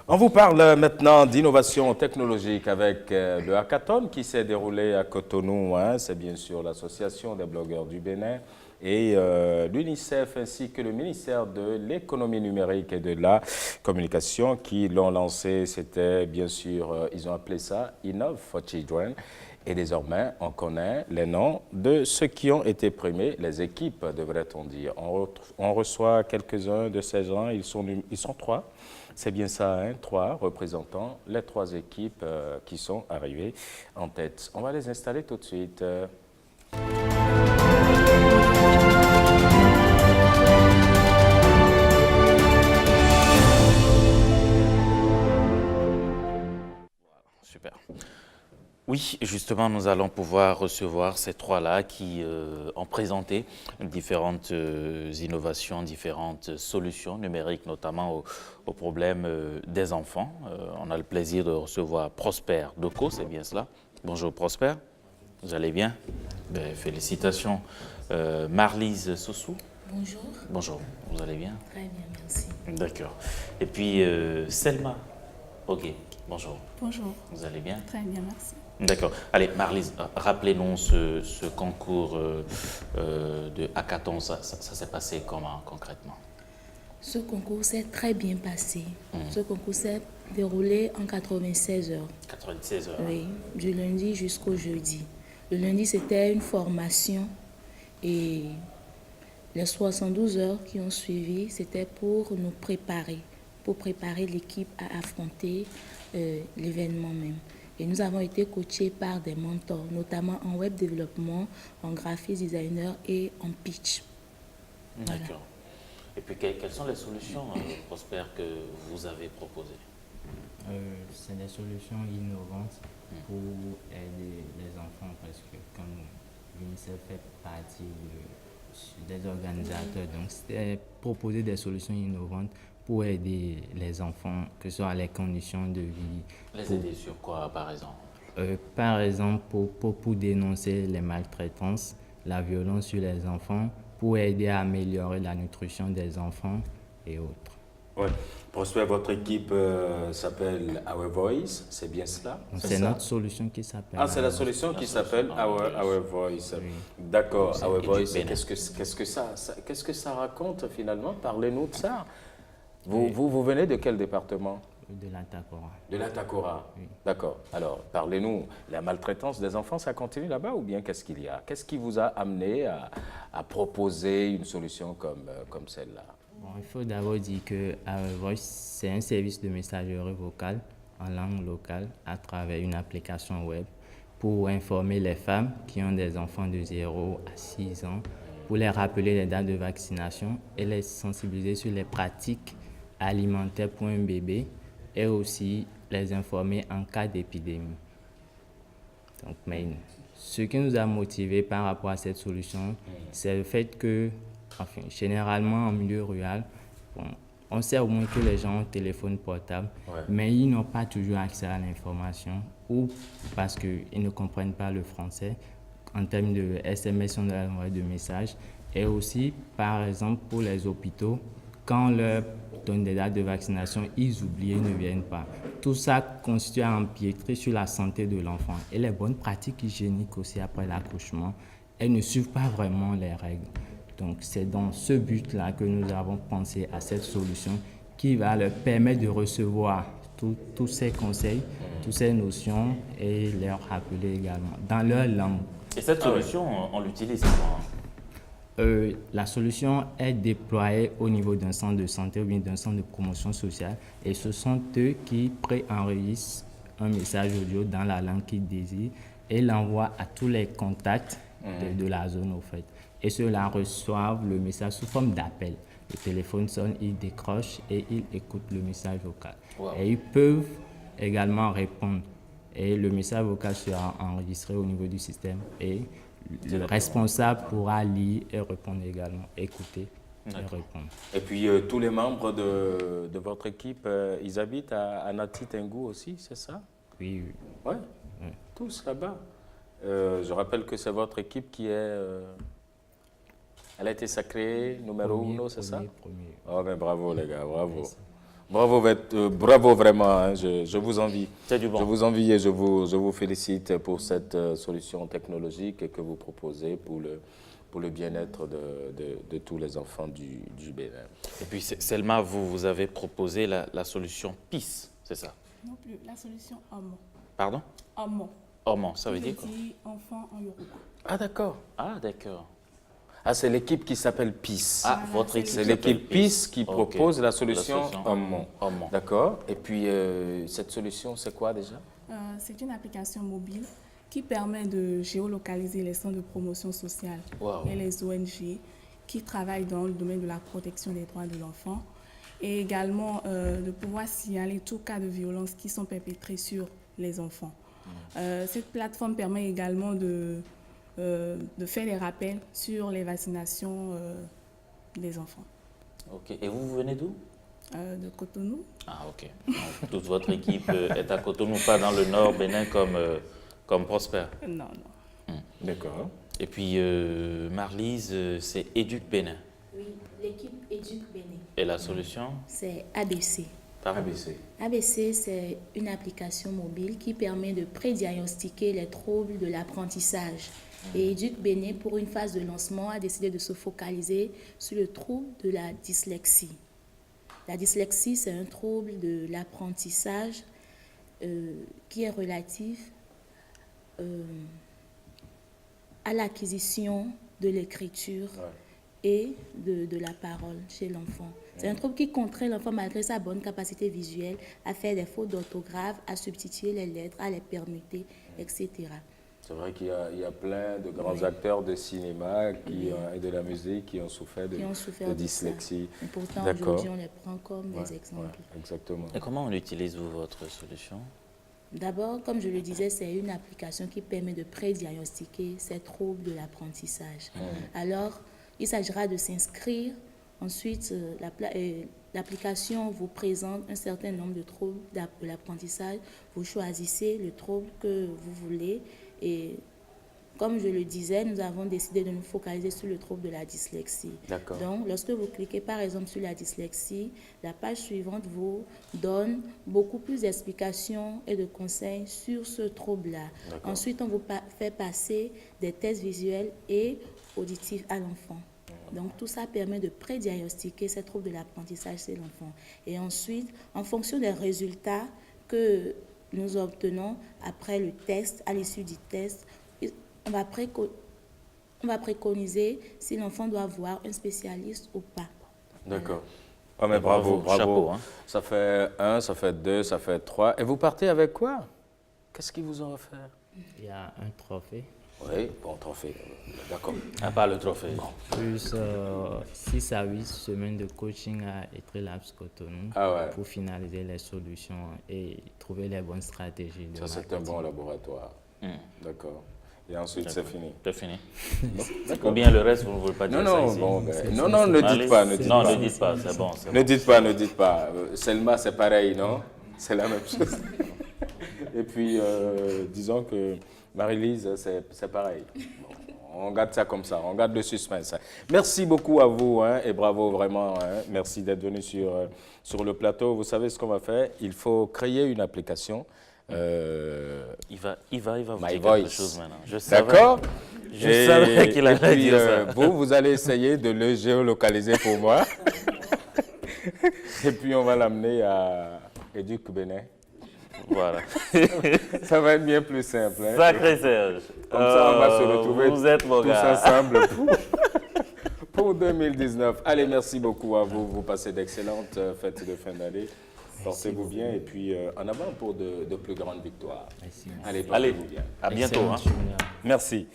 On vous parle maintenant d'innovation technologique avec le hackathon qui s'est déroulé à Cotonou. C'est bien sûr l'Association des blogueurs du Bénin et l'UNICEF ainsi que le ministère de l'économie numérique et de la communication qui l'ont lancé. C'était bien sûr, ils ont appelé ça Innov for Children. Et désormais, on connaît les noms de ceux qui ont été primés, les équipes, devrait-on dire. On reçoit quelques-uns de ces gens, ils sont trois. C'est bien ça, hein, trois représentants, les trois équipes qui sont arrivées en tête. On va les installer tout de suite. Super. Oui, justement, nous allons pouvoir recevoir ces trois-là qui ont présenté différentes innovations, différentes solutions numériques, notamment aux problèmes des enfants. On a le plaisir de recevoir Prosper Doko, c'est bien cela. Bonjour Prosper, vous allez bien? Ben, félicitations. Marlise Sossou. Bonjour. Bonjour, vous allez bien? Très bien, merci. D'accord. Et puis Selma. Ok, bonjour. Bonjour. Vous allez bien? Très bien, merci. D'accord. Allez, Marlise, rappelez-nous ce concours de hackathon. Ça s'est passé comment concrètement? Ce concours s'est très bien passé. Ce concours s'est déroulé en 96 heures. 96 heures? Oui, du lundi jusqu'au jeudi. Le lundi, c'était une formation et les 72 heures qui ont suivi, c'était pour nous préparer, l'équipe à affronter l'événement même. Et nous avons été coachés par des mentors, notamment en web développement, en graphic designer et en pitch. D'accord. Voilà. Et puis, quelles sont les solutions, Prosper, que vous avez proposées? C'est des solutions innovantes pour aider les enfants parce que comme l'UNICEF fait partie des organisateurs, donc c'était proposer des solutions innovantes pour aider les enfants, que ce soit les conditions de vie. Les aider sur quoi, par exemple? Par exemple, pour dénoncer les maltraitances, la violence sur les enfants, pour aider à améliorer la nutrition des enfants et autres. Oui. Prosper, votre équipe s'appelle Our Voice, c'est bien cela? C'est notre solution qui s'appelle. Ah, c'est la solution qui s'appelle Our Voice. Oui. D'accord, Our Voice. Qu'est-ce que ça raconte finalement? Parlez-nous de ça. Vous venez de quel département? De l'Atacora. De l'Atacora, oui. D'accord. Alors, parlez-nous, la maltraitance des enfants, ça continue là-bas ou bien qu'est-ce qu'il y a? Qu'est-ce qui vous a amené à proposer une solution comme celle-là? Bon, il faut d'abord dire que Our Voice, c'est un service de messagerie vocale en langue locale à travers une application web pour informer les femmes qui ont des enfants de 0 à 6 ans, pour les rappeler les dates de vaccination et les sensibiliser sur les pratiques alimentaires pour un bébé et aussi les informer en cas d'épidémie. Donc, mais ce qui nous a motivés par rapport à cette solution, c'est le fait que, enfin, généralement en milieu rural, on sait au moins que les gens ont un téléphone portable, mais ils n'ont pas toujours accès à l'information ou parce qu'ils ne comprennent pas le français. En termes de SMS, on doit envoyer de messages. Et aussi, par exemple, pour les hôpitaux, quand on leur donne des dates de vaccination, ils oublient, ils ne viennent pas. Tout ça constitue à empiétrer sur la santé de l'enfant. Et les bonnes pratiques hygiéniques aussi après l'accouchement, elles ne suivent pas vraiment les règles. Donc c'est dans ce but-là que nous avons pensé à cette solution qui va leur permettre de recevoir tous ces conseils, toutes ces notions et les rappeler également dans leur langue. Et cette solution, on l'utilise comment? La solution est déployée au niveau d'un centre de santé ou bien d'un centre de promotion sociale et ce sont eux qui préenregistrent un message audio dans la langue qu'ils désirent et l'envoient à tous les contacts de la zone au fait. Et ceux-là reçoivent le message sous forme d'appel. Le téléphone sonne, ils décrochent et ils écoutent le message vocal. Wow. Et ils peuvent également répondre. Et le message vocal sera enregistré au niveau du système et le responsable pourra lire et répondre également, écouter et répondre. Et puis tous les membres de votre équipe, ils habitent à Nati Tengu aussi, c'est ça? Oui. Ouais. Tous là-bas. Je rappelle que c'est votre équipe qui est... elle a été sacrée numéro 1, c'est ça? Premier. Oh, mais bravo les gars, bravo. Bravo, bravo vraiment, hein, je vous envie. C'est du bon. Je vous envie et je vous félicite pour cette solution technologique que vous proposez pour le bien-être de tous les enfants du Bénin. Et puis, Selma, vous avez proposé la solution PIS, c'est ça? Non plus, la solution homme. Pardon? Homme. Homme, ça veut Qui dire quoi? dit enfant en Yoruba. Ah d'accord. Ah, d'accord. Ah, c'est l'équipe qui s'appelle PIS. Ah, votre équipe C'est s'appelle l'équipe PIS qui Ok. propose la solution Homme. Homme. D'accord. Et puis, cette solution, c'est quoi déjà? C'est une application mobile qui permet de géolocaliser les centres de promotion sociale Wow. et les ONG qui travaillent dans le domaine de la protection des droits de l'enfant et également de pouvoir signaler tout cas de violence qui sont perpétrés sur les enfants. Cette plateforme permet également de faire des rappels sur les vaccinations des enfants. Ok. Et vous venez d'où? De Cotonou. Ah, ok. Donc, toute votre équipe est à Cotonou, pas dans le nord Bénin comme Prosper. Non. D'accord. Et puis, Marlise, c'est Éduc Bénin. Oui, l'équipe Éduc Bénin. Et la solution? C'est ABC. Pardon? ABC. ABC, c'est une application mobile qui permet de prédiagnostiquer les troubles de l'apprentissage. Et Éduc Bénin, pour une phase de lancement, a décidé de se focaliser sur le trouble de la dyslexie. La dyslexie, c'est un trouble de l'apprentissage qui est relatif à l'acquisition de l'écriture et de la parole chez l'enfant. C'est un trouble qui contraint l'enfant, malgré sa bonne capacité visuelle, à faire des fautes d'orthographe, à substituer les lettres, à les permuter, etc. C'est vrai qu'il y a plein de grands acteurs de cinéma et de la musique qui ont souffert de dyslexie. Et pourtant, D'accord. aujourd'hui, on les prend comme des exemples. Ouais, exactement. Et comment on utilise, vous, votre solution? D'abord, comme je le disais, c'est une application qui permet de prédiagnostiquer ces troubles de l'apprentissage. Alors, il s'agira de s'inscrire. Ensuite, l'application vous présente un certain nombre de troubles de l'apprentissage. Vous choisissez le trouble que vous voulez. Et comme je le disais, nous avons décidé de nous focaliser sur le trouble de la dyslexie. D'accord. Donc, lorsque vous cliquez par exemple sur la dyslexie, la page suivante vous donne beaucoup plus d'explications et de conseils sur ce trouble-là. Ensuite, on vous fait passer des tests visuels et auditifs à l'enfant. Donc, tout ça permet de prédiagnostiquer ces troubles de l'apprentissage chez l'enfant. Et ensuite, en fonction des résultats que nous obtenons après le test, à l'issue du test, on va préconiser si l'enfant doit voir un spécialiste ou pas. D'accord. Oh, mais bravo. Chapeau, hein. Ça fait 1, ça fait 2, ça fait 3. Et vous partez avec quoi? Qu'est-ce qu'ils vous ont offert? Il y a un trophée, Oui, bon, trophée. D'accord. À part le trophée. plus 6 à 8 semaines de coaching à Etrelabs Cotonou pour finaliser les solutions et trouver les bonnes stratégies. Ça, c'est un bon laboratoire. D'accord. Et ensuite, c'est fini. C'est fini. Ou bien le reste, vous ne voulez pas dire ça ici? Non, ne dites pas. Ne dites pas, c'est bon. Ne dites pas. Selma, c'est pareil, non? C'est la même chose. Et puis, disons que Marie-Lise, c'est pareil. Bon, on garde ça comme ça, on garde le suspense. Merci beaucoup à vous et bravo vraiment. Merci d'être venu sur le plateau. Vous savez ce qu'on va faire? Il faut créer une application. Il va vous My dire Voice. quelque chose maintenant. Je savais. D'accord? Je savais qu'il allait dire ça. Vous allez essayer de le géolocaliser pour moi. Et puis, on va l'amener à Éduc Bénin. Voilà. Ça va être bien plus simple. Sacré Serge. Comme ça, on va se retrouver vous êtes mon tous gars. ensemble pour 2019. Allez, merci beaucoup à vous. Vous passez d'excellentes fêtes de fin d'année. Portez-vous bien et puis en avant pour de plus grandes victoires. Merci. Allez, portez-vous bien. À bientôt. Excellente journée. Merci.